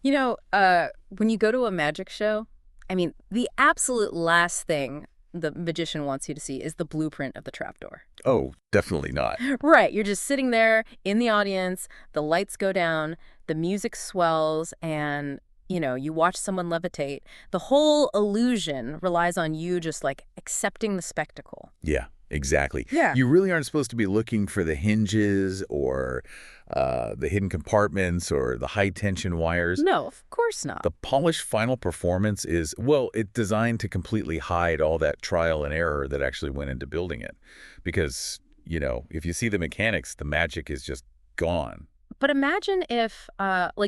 When you go to a magic show, I mean, the absolute last thing the magician wants you to see is the blueprint of the trapdoor. Oh, definitely not. Right, you're just sitting there in the audience, the lights go down, the music swells, and, you watch someone levitate. The whole illusion relies on you just like accepting the spectacle. Yeah, exactly. Yeah. You really aren't supposed to be looking for the hinges or the hidden compartments or the high-tension wires. No, of course not. The polished final performance is, well, it's designed to completely hide all that trial and error that actually went into building it. Because, if you see the mechanics, the magic is just gone. But imagine if,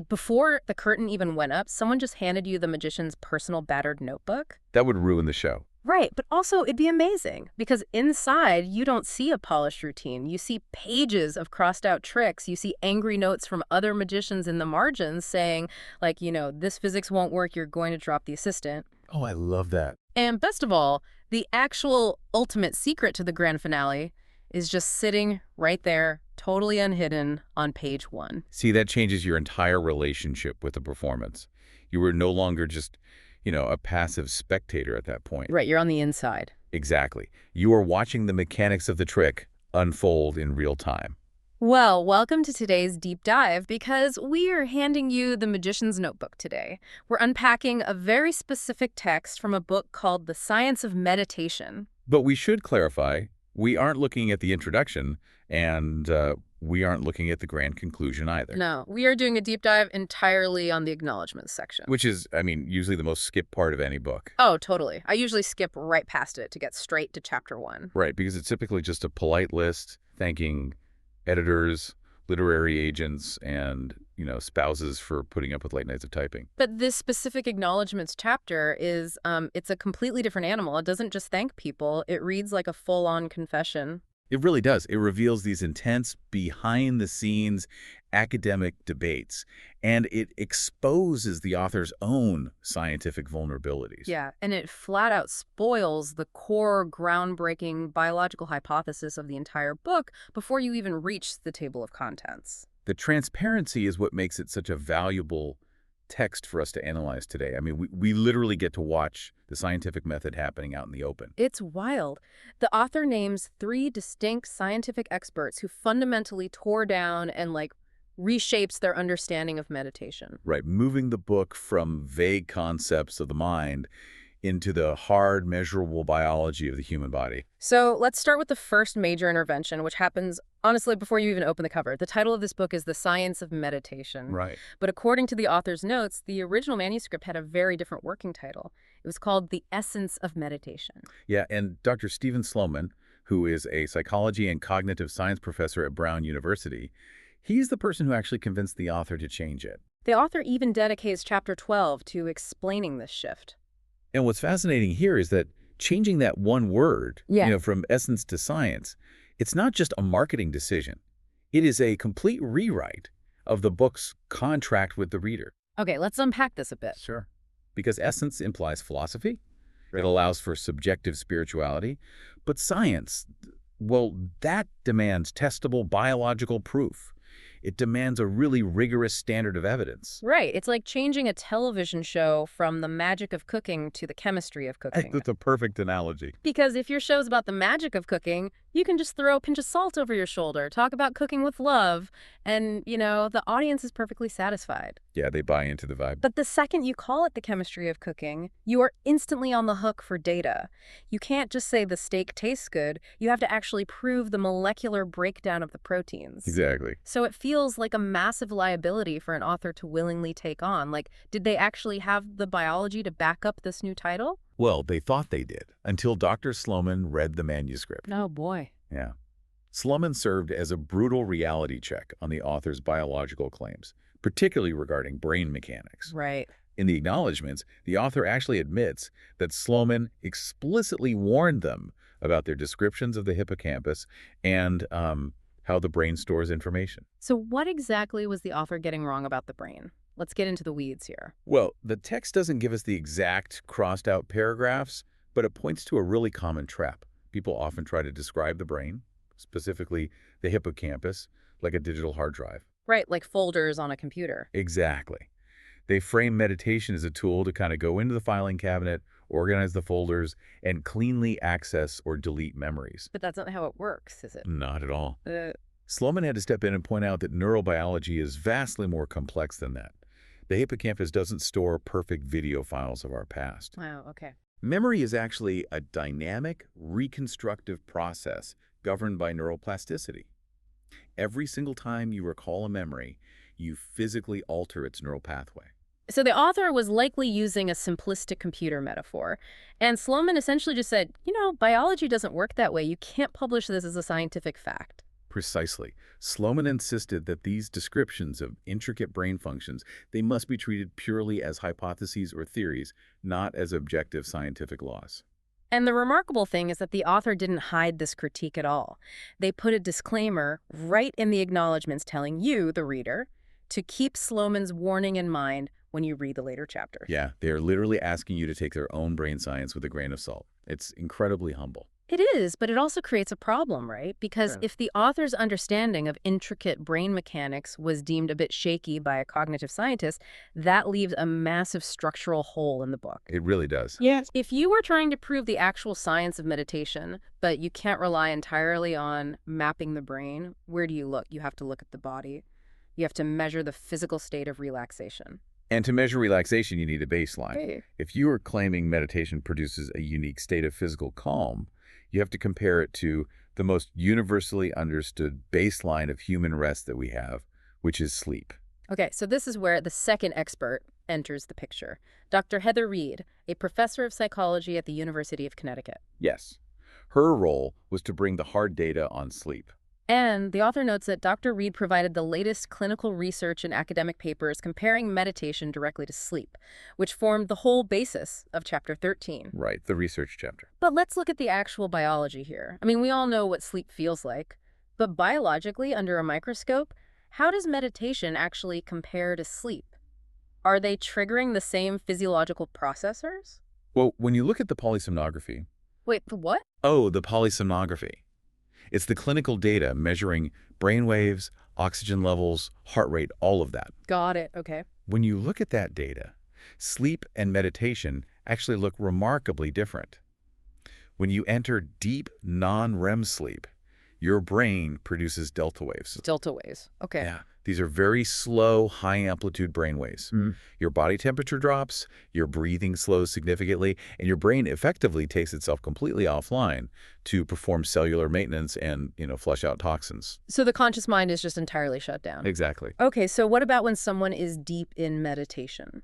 before the curtain even went up, someone just handed you the magician's personal battered notebook. That would ruin the show. Right, but also it'd be amazing because inside you don't see a polished routine. You see pages of crossed out tricks. You see angry notes from other magicians in the margins saying, this physics won't work, you're going to drop the assistant. Oh, I love that. And best of all, the actual ultimate secret to the grand finale is just sitting right there, totally unhidden on page 1. See, that changes your entire relationship with the performance. You were no longer just, a passive spectator at that point. Right, you're on the inside. Exactly. You are watching the mechanics of the trick unfold in real time. Well, welcome to today's deep dive because we are handing you the Magician's Notebook today. We're unpacking a very specific text from a book called The Science of Meditation. But we should clarify, we aren't looking at the introduction, and we aren't looking at the grand conclusion either. No, we are doing a deep dive entirely on the acknowledgments section. Which is, usually the most skipped part of any book. Oh, totally. I usually skip right past it to get straight to chapter 1. Right, because it's typically just a polite list thanking editors, literary agents, and, spouses for putting up with late nights of typing. But this specific acknowledgments chapter is, it's a completely different animal. It doesn't just thank people. It reads like a full-on confession. It really does. It reveals these intense, behind-the-scenes academic debates, and it exposes the author's own scientific vulnerabilities. Yeah, and it flat out spoils the core, groundbreaking biological hypothesis of the entire book before you even reach the table of contents. The transparency is what makes it such a valuable text for us to analyze today. We literally get to watch the scientific method happening out in the open. It's wild. The author names 3 distinct scientific experts who fundamentally tore down and, reshapes their understanding of meditation. Right, moving the book from vague concepts of the mind into the hard, measurable biology of the human body. So let's start with the first major intervention, which happens, honestly, before you even open the cover. The title of this book is The Science of Meditation. Right. But according to the author's notes, the original manuscript had a very different working title. It was called The Essence of Meditation. Yeah, and Dr. Stephen Sloman, who is a psychology and cognitive science professor at Brown University, he's the person who actually convinced the author to change it. The author even dedicates chapter 12 to explaining this shift. And what's fascinating here is that changing that one word, from essence to science, it's not just a marketing decision. It is a complete rewrite of the book's contract with the reader. Okay, let's unpack this a bit. Sure. Because essence implies philosophy. It allows for subjective spirituality. But science, well, that demands testable biological proof. It demands a really rigorous standard of evidence. Right. It's like changing a television show from the magic of cooking to the chemistry of cooking. That's a perfect analogy. Because if your show's about the magic of cooking, you can just throw a pinch of salt over your shoulder, talk about cooking with love, and, the audience is perfectly satisfied. Yeah, they buy into the vibe. But the second you call it the chemistry of cooking, you are instantly on the hook for data. You can't just say the steak tastes good. You have to actually prove the molecular breakdown of the proteins. Exactly. So it feels like a massive liability for an author to willingly take on. Did they actually have the biology to back up this new title? Well, they thought they did, until Dr. Sloman read the manuscript. Oh, boy. Yeah. Sloman served as a brutal reality check on the author's biological claims, particularly regarding brain mechanics. Right. In the acknowledgments, the author actually admits that Sloman explicitly warned them about their descriptions of the hippocampus and how the brain stores information. So what exactly was the author getting wrong about the brain? Let's get into the weeds here. Well, the text doesn't give us the exact crossed-out paragraphs, but it points to a really common trap. People often try to describe the brain, specifically the hippocampus, like a digital hard drive. Right, like folders on a computer. Exactly. They frame meditation as a tool to kind of go into the filing cabinet, organize the folders, and cleanly access or delete memories. But that's not how it works, is it? Not at all. Uh, Sloman had to step in and point out that neurobiology is vastly more complex than that. The hippocampus doesn't store perfect video files of our past. wow, okay. Memory is actually a dynamic, reconstructive process governed by neuroplasticity. Every single time you recall a memory, you physically alter its neural pathway. So the author was likely using a simplistic computer metaphor. And Sloman essentially just said, biology doesn't work that way. You can't publish this as a scientific fact. Precisely. Sloman insisted that these descriptions of intricate brain functions, they must be treated purely as hypotheses or theories, not as objective scientific laws. And the remarkable thing is that the author didn't hide this critique at all. They put a disclaimer right in the acknowledgments telling you, the reader, to keep Sloman's warning in mind when you read the later chapters. Yeah, they're literally asking you to take their own brain science with a grain of salt. It's incredibly humble. It is, but it also creates a problem, right? Because Sure. if the author's understanding of intricate brain mechanics was deemed a bit shaky by a cognitive scientist, that leaves a massive structural hole in the book. It really does. Yes. If you were trying to prove the actual science of meditation, but you can't rely entirely on mapping the brain, where do you look? You have to look at the body. You have to measure the physical state of relaxation. And to measure relaxation, you need a baseline. Hey. If you are claiming meditation produces a unique state of physical calm, you have to compare it to the most universally understood baseline of human rest that we have, which is sleep. Okay, so this is where the second expert enters the picture. Dr. Heather Reed, a professor of psychology at the University of Connecticut. Yes. Her role was to bring the hard data on sleep. And the author notes that Dr. Reed provided the latest clinical research and academic papers comparing meditation directly to sleep, which formed the whole basis of Chapter 13. Right, the research chapter. But let's look at the actual biology here. I mean, we all know what sleep feels like, but biologically, under a microscope, how does meditation actually compare to sleep? Are they triggering the same physiological processors? Well, when you look at the polysomnography, Wait, the what? the polysomnography. It's the clinical data measuring brain waves, oxygen levels, heart rate, all of that. Got it, okay. When you look at that data, sleep and meditation actually look remarkably different. When you enter deep non-REM sleep, your brain produces delta waves. Delta waves, okay. Yeah, these are very slow, high-amplitude brain waves. Your body temperature drops, your breathing slows significantly, and your brain effectively takes itself completely offline to perform cellular maintenance and, flush out toxins. So the conscious mind is just entirely shut down. Exactly. Okay, so what about when someone is deep in meditation?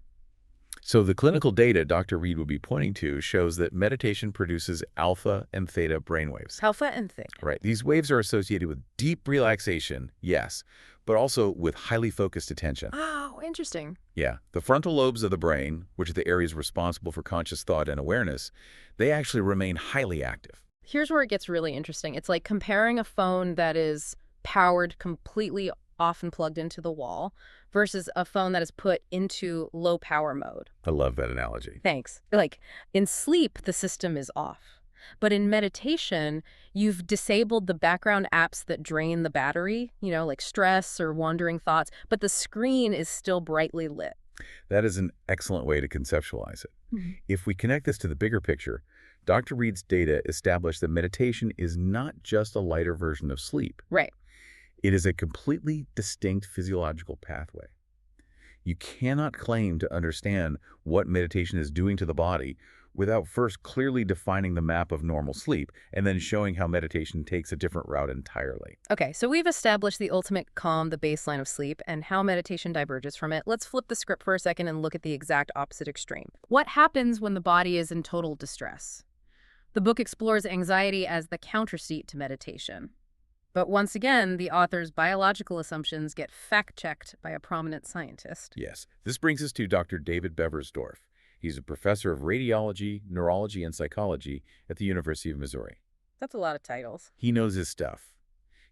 So the clinical data Dr. Reed would be pointing to shows that meditation produces alpha and theta brainwaves. Alpha and theta. Right. These waves are associated with deep relaxation, yes, but also with highly focused attention. Oh, interesting. Yeah. The frontal lobes of the brain, which are the areas responsible for conscious thought and awareness, they actually remain highly active. Here's where it gets really interesting. It's like comparing a phone that is powered completely off and plugged into the wall versus a phone that is put into low power mode. I love that analogy. Thanks. Like in sleep, the system is off. But in meditation, you've disabled the background apps that drain the battery, like stress or wandering thoughts, but the screen is still brightly lit. That is an excellent way to conceptualize it. If we connect this to the bigger picture, Dr. Reed's data established that meditation is not just a lighter version of sleep. Right. It is a completely distinct physiological pathway. You cannot claim to understand what meditation is doing to the body without first clearly defining the map of normal sleep and then showing how meditation takes a different route entirely. Okay, so we've established the ultimate calm, the baseline of sleep, and how meditation diverges from it. Let's flip the script for a second and look at the exact opposite extreme. What happens when the body is in total distress? The book explores anxiety as the counterseat to meditation. But once again, the author's biological assumptions get fact-checked by a prominent scientist. Yes, this brings us to Dr. David Beversdorf. He's a professor of radiology, neurology, and psychology at the University of Missouri. That's a lot of titles. He knows his stuff.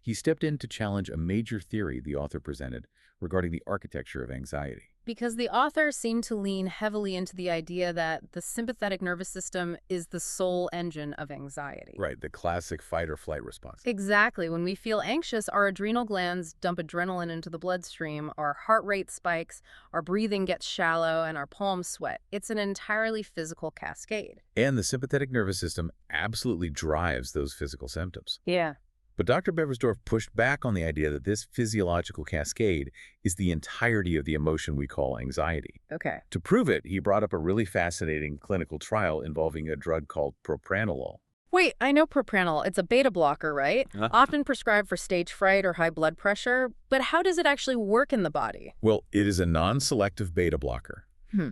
He stepped in to challenge a major theory the author presented regarding the architecture of anxiety. Because the author seemed to lean heavily into the idea that the sympathetic nervous system is the sole engine of anxiety. Right, the classic fight or flight response. Exactly. When we feel anxious, our adrenal glands dump adrenaline into the bloodstream, our heart rate spikes, our breathing gets shallow, and our palms sweat. It's an entirely physical cascade. And the sympathetic nervous system absolutely drives those physical symptoms. Yeah. But Dr. Beversdorf pushed back on the idea that this physiological cascade is the entirety of the emotion we call anxiety. Okay. To prove it, he brought up a really fascinating clinical trial involving a drug called propranolol. Wait, I know propranolol. It's a beta blocker, right? Huh? Often prescribed for stage fright or high blood pressure. But how does it actually work in the body? Well, it is a non-selective beta blocker.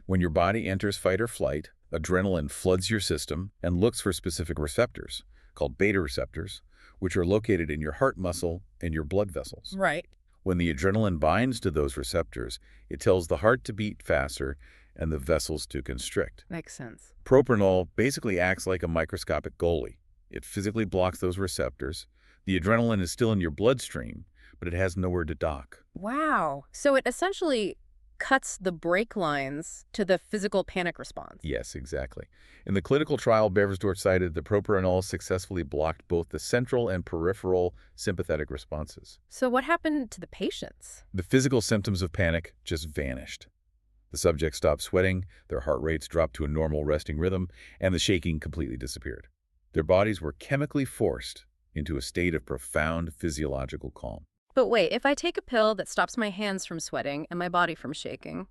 When your body enters fight or flight, adrenaline floods your system and looks for specific receptors, called beta receptors, which are located in your heart muscle and your blood vessels. Right. When the adrenaline binds to those receptors, it tells the heart to beat faster and the vessels to constrict. Makes sense. Propranolol basically acts like a microscopic goalie. It physically blocks those receptors. The adrenaline is still in your bloodstream, but it has nowhere to dock. Wow. So it essentially cuts the brake lines to the physical panic response. Yes, exactly. In the clinical trial, Beversdorf cited the propranolol successfully blocked both the central and peripheral sympathetic responses. So what happened to the patients? The physical symptoms of panic just vanished. The subject stopped sweating, their heart rates dropped to a normal resting rhythm, and the shaking completely disappeared. Their bodies were chemically forced into a state of profound physiological calm. But wait, if I take a pill that stops my hands from sweating and my body from shaking,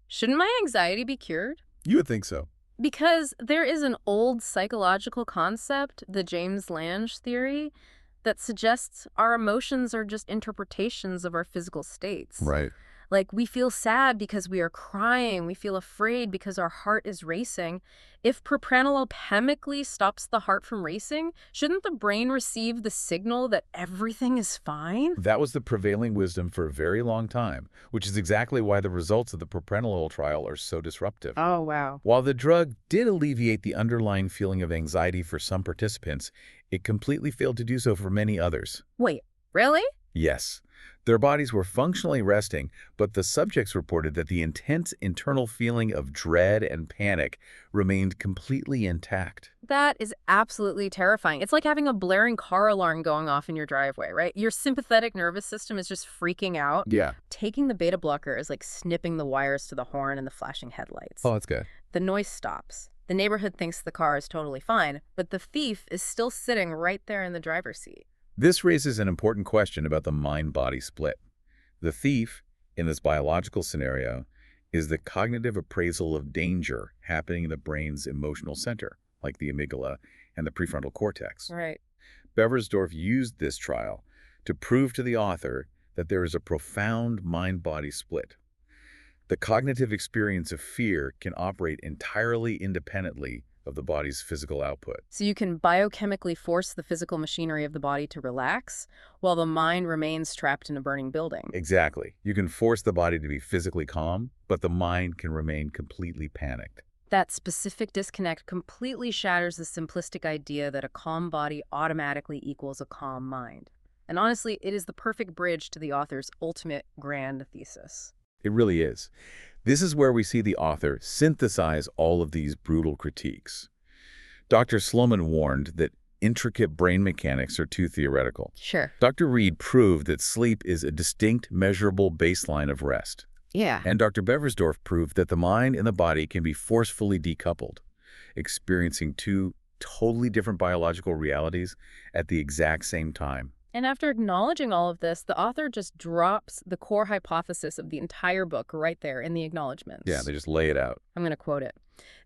shouldn't my anxiety be cured? You would think so. Because there is an old psychological concept, the James Lange theory, that suggests our emotions are just interpretations of our physical states. Right. Like, we feel sad because we are crying. We feel afraid because our heart is racing. If propranolol chemically stops the heart from racing, shouldn't the brain receive the signal that everything is fine? That was the prevailing wisdom for a very long time, which is exactly why the results of the propranolol trial are so disruptive. Oh, wow. While the drug did alleviate the underlying feeling of anxiety for some participants, it completely failed to do so for many others. Wait, really? Yes. Their bodies were functionally resting, but the subjects reported that the intense internal feeling of dread and panic remained completely intact. That is absolutely terrifying. It's like having a blaring car alarm going off in your driveway, right? Your sympathetic nervous system is just freaking out. Yeah. Taking the beta blocker is like snipping the wires to the horn and the flashing headlights. Oh, that's good. The noise stops. The neighborhood thinks the car is totally fine, but the thief is still sitting right there in the driver's seat. This raises an important question about the mind-body split. The thief, in this biological scenario, is the cognitive appraisal of danger happening in the brain's emotional center, like the amygdala and the prefrontal cortex. Right. Beversdorf used this trial to prove to the author that there is a profound mind-body split. The cognitive experience of fear can operate entirely independently of the body's physical output. So you can biochemically force the physical machinery of the body to relax while the mind remains trapped in a burning building. Exactly. You can force the body to be physically calm, but the mind can remain completely panicked. That specific disconnect completely shatters the simplistic idea that a calm body automatically equals a calm mind. And honestly, it is the perfect bridge to the author's ultimate grand thesis. It really is. This is where we see the author synthesize all of these brutal critiques. Dr. Sloman warned that intricate brain mechanics are too theoretical. Sure. Dr. Reed proved that sleep is a distinct, measurable baseline of rest. Yeah. And Dr. Beversdorf proved that the mind and the body can be forcefully decoupled, experiencing two totally different biological realities at the exact same time. And after acknowledging all of this, the author just drops the core hypothesis of the entire book right there in the acknowledgments. Yeah, they just lay it out. I'm going to quote it.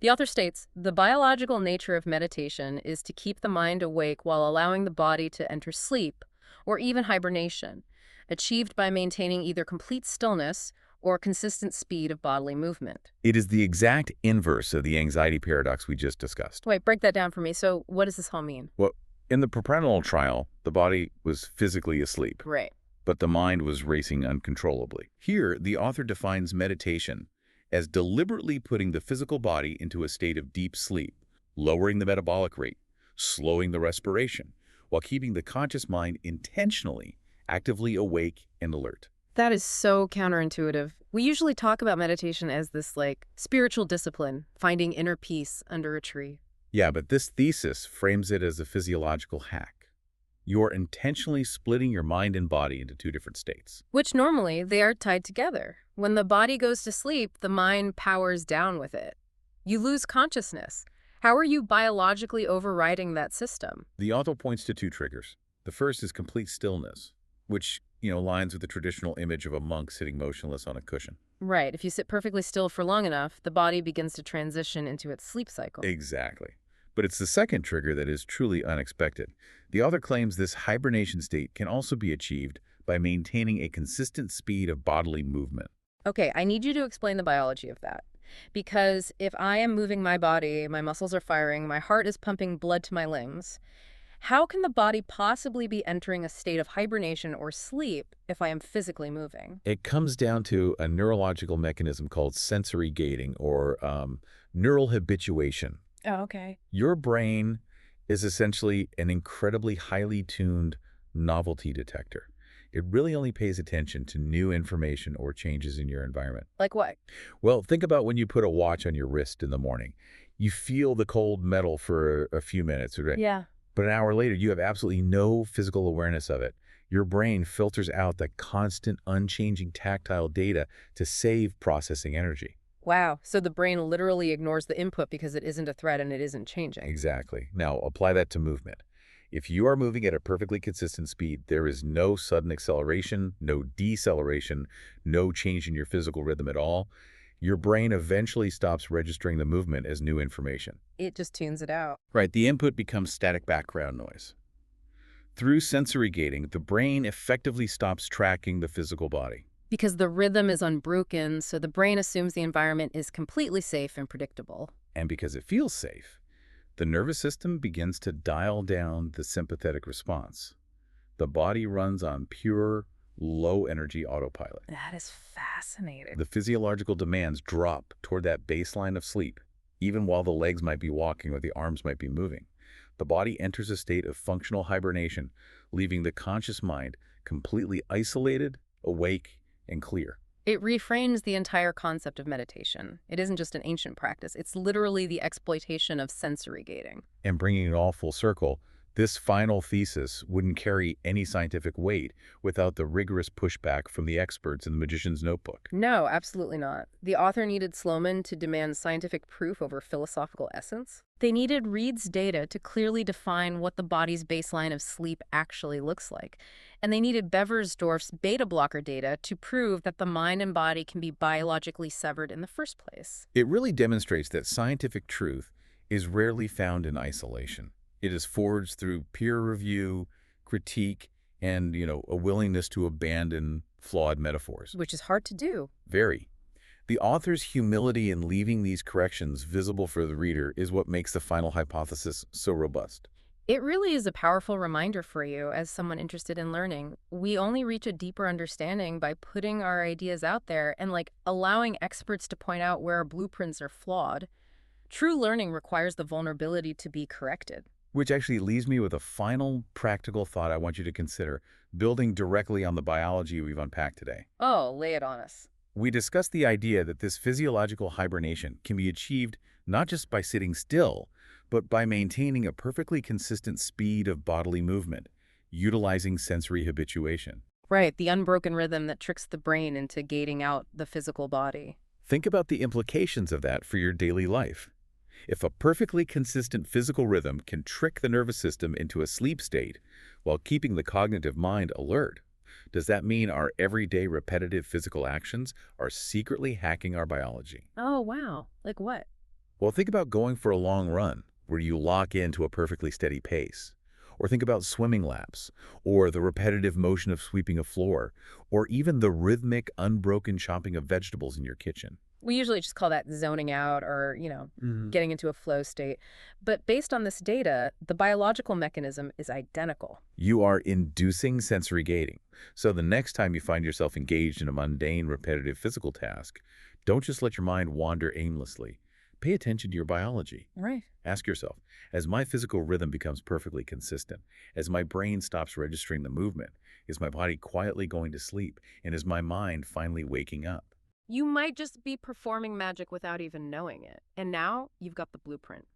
The author states, "The biological nature of meditation is to keep the mind awake while allowing the body to enter sleep, or even hibernation, achieved by maintaining either complete stillness or consistent speed of bodily movement." It is the exact inverse of the anxiety paradox we just discussed. Wait, break that down for me. So what does this all mean? Well, in the propranolol trial, the body was physically asleep, Right. but the mind was racing uncontrollably. Here, the author defines meditation as deliberately putting the physical body into a state of deep sleep, lowering the metabolic rate, slowing the respiration, while keeping the conscious mind intentionally, actively awake and alert. That is so counterintuitive. We usually talk about meditation as this, like, spiritual discipline, finding inner peace under a tree. Yeah, but this thesis frames it as a physiological hack. You're intentionally splitting your mind and body into two different states. Which normally they are tied together. When the body goes to sleep, the mind powers down with it. You lose consciousness. How are you biologically overriding that system? The author points to two triggers. The first is complete stillness, which, aligns with the traditional image of a monk sitting motionless on a cushion. Right, if you sit perfectly still for long enough, the body begins to transition into its sleep cycle. Exactly. But it's the second trigger that is truly unexpected. The author claims this hibernation state can also be achieved by maintaining a consistent speed of bodily movement. Okay, I need you to explain the biology of that. Because if I am moving my body, my muscles are firing, my heart is pumping blood to my limbs, how can the body possibly be entering a state of hibernation or sleep if I am physically moving? It comes down to a neurological mechanism called sensory gating or neural habituation. Oh, okay. Your brain is essentially an incredibly highly tuned novelty detector. It really only pays attention to new information or changes in your environment. Like what? Well, think about when you put a watch on your wrist in the morning. You feel the cold metal for a few minutes, right? Yeah. But an hour later, you have absolutely no physical awareness of it. Your brain filters out the constant, unchanging tactile data to save processing energy. Wow. So the brain literally ignores the input because it isn't a threat and it isn't changing. Exactly. Now, apply that to movement. If you are moving at a perfectly consistent speed, there is no sudden acceleration, no deceleration, no change in your physical rhythm at all. Your brain eventually stops registering the movement as new information. It just tunes it out. Right, the input becomes static background noise. Through sensory gating, the brain effectively stops tracking the physical body. Because the rhythm is unbroken, so the brain assumes the environment is completely safe and predictable. And because it feels safe, the nervous system begins to dial down the sympathetic response. The body runs on pure, low-energy autopilot. That is fascinating. The physiological demands drop toward that baseline of sleep, even while the legs might be walking or the arms might be moving. The body enters a state of functional hibernation, leaving the conscious mind completely isolated, awake, and clear. It reframes the entire concept of meditation. It isn't just an ancient practice. It's literally the exploitation of sensory gating. And bringing it all full circle, this final thesis wouldn't carry any scientific weight without the rigorous pushback from the experts in the Magician's Notebook. No, absolutely not. The author needed Sloman to demand scientific proof over philosophical essence. They needed Reed's data to clearly define what the body's baseline of sleep actually looks like. And they needed Beversdorf's beta blocker data to prove that the mind and body can be biologically severed in the first place. It really demonstrates that scientific truth is rarely found in isolation. It is forged through peer review, critique, and, a willingness to abandon flawed metaphors. Which is hard to do. Very. The author's humility in leaving these corrections visible for the reader is what makes the final hypothesis so robust. It really is a powerful reminder for you as someone interested in learning. We only reach a deeper understanding by putting our ideas out there and allowing experts to point out where our blueprints are flawed. True learning requires the vulnerability to be corrected. Which actually leaves me with a final practical thought I want you to consider, building directly on the biology we've unpacked today. Oh, lay it on us. We discussed the idea that this physiological hibernation can be achieved not just by sitting still, but by maintaining a perfectly consistent speed of bodily movement, utilizing sensory habituation. Right, the unbroken rhythm that tricks the brain into gating out the physical body. Think about the implications of that for your daily life. If a perfectly consistent physical rhythm can trick the nervous system into a sleep state while keeping the cognitive mind alert, does that mean our everyday repetitive physical actions are secretly hacking our biology? Oh, wow. Like what? Well, think about going for a long run where you lock into a perfectly steady pace. Or think about swimming laps, or the repetitive motion of sweeping a floor, or even the rhythmic, unbroken chopping of vegetables in your kitchen. We usually just call that zoning out or, getting into a flow state. But based on this data, the biological mechanism is identical. You are inducing sensory gating. So the next time you find yourself engaged in a mundane, repetitive physical task, don't just let your mind wander aimlessly. Pay attention to your biology. Right. Ask yourself, as my physical rhythm becomes perfectly consistent, as my brain stops registering the movement, is my body quietly going to sleep, and is my mind finally waking up? You might just be performing magic without even knowing it. And now you've got the blueprint.